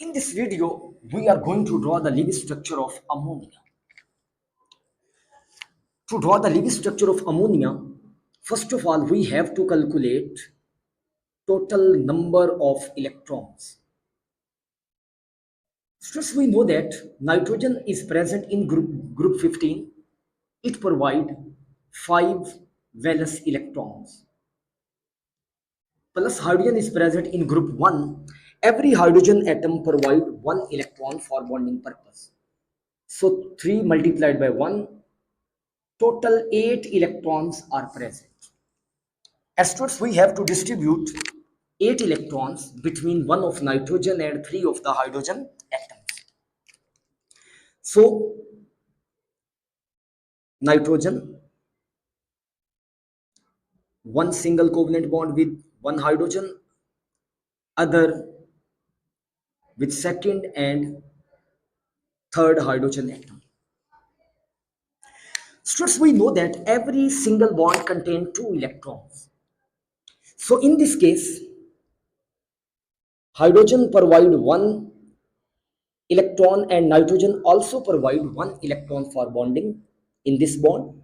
In this video, we are going to draw the Lewis structure of ammonia. To draw the Lewis structure of ammonia, first of all, we have to calculate total number of electrons. First, we know that nitrogen is present in group 15. It provides 5 valence electrons. Plus hydrogen is present in group 1. Every hydrogen atom provides 1 electron for bonding purpose. So 3 multiplied by 1, total 8 electrons are present. As students, we have to distribute 8 electrons between 1 of nitrogen and 3 of the hydrogen atoms. So nitrogen, 1 single covalent bond with 1 hydrogen, other with second and third hydrogen atom. Students, we know that every single bond contains 2 electrons. So in this case, hydrogen provide 1 electron and nitrogen also provide 1 electron for bonding in this bond.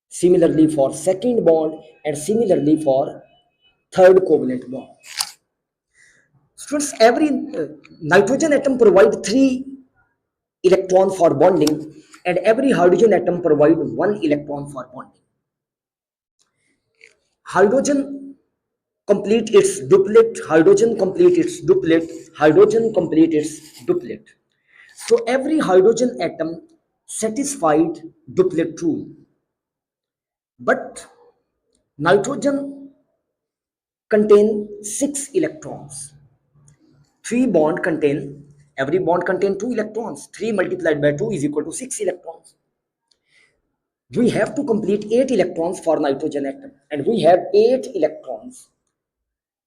Similarly for second bond and similarly for third covalent bond. Students, every nitrogen atom provide 3 electron for bonding and every hydrogen atom provide 1 electron for bonding. Hydrogen complete its duplet, hydrogen complete its duplet, hydrogen complete its duplet. So every hydrogen atom satisfied duplet rule. But nitrogen contain 6 electrons. 3 bond contain, every bond contain 2 electrons. 3 multiplied by 2 is equal to 6 electrons. We have to complete 8 electrons for nitrogen atom and we have 8 electrons.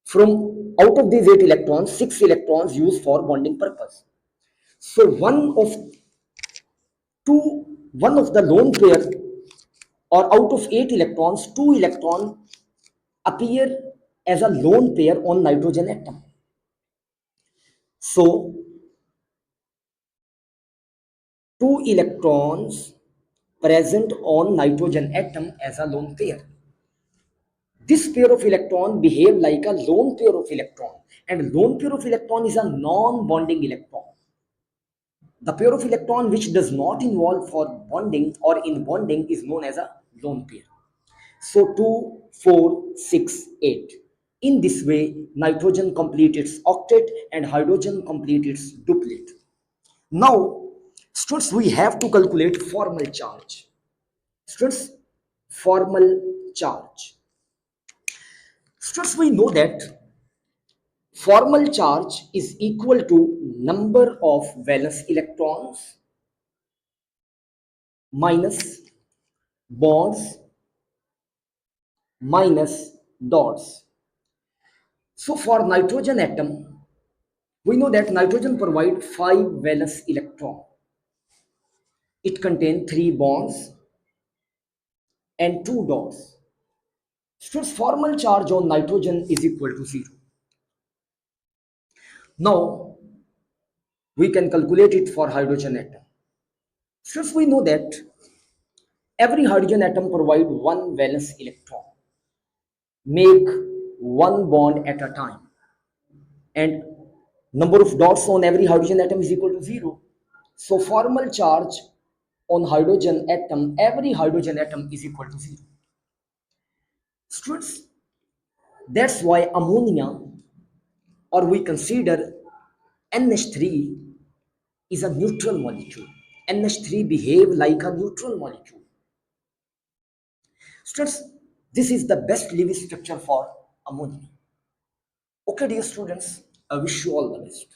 From out of these 8 electrons, 6 electrons used for bonding purpose. So one of the lone pair, or out of 8 electrons, 2 electrons appear as a lone pair on nitrogen atom. So 2 electrons present on nitrogen atom as a lone pair. This pair of electron behave like a lone pair of electron, and lone pair of electron is a non-bonding electron. The pair of electron which does not involve for bonding or in bonding is known as a lone pair. So 2, 4, 6, 8. In this way, nitrogen completes its octet and hydrogen completes its duplet. Now, students, we have to calculate formal charge. Students, formal charge. Students, we know that formal charge is equal to number of valence electrons minus bonds minus dots. So for nitrogen atom, we know that nitrogen provides 5 valence electrons. It contains 3 bonds and 2 dots. So formal charge on nitrogen is equal to 0. Now, we can calculate it for hydrogen atom. Since we know that every hydrogen atom provides 1 valence electron, make 1 bond at a time, and number of dots on every hydrogen atom is equal to 0. So formal charge on hydrogen atom, every hydrogen atom is equal to 0. Students, that's why ammonia, or we consider NH3, is a neutral molecule. NH3 behave like a neutral molecule. Students, this is the best Lewis structure for ammonia. Okay, dear students, I wish you all the best.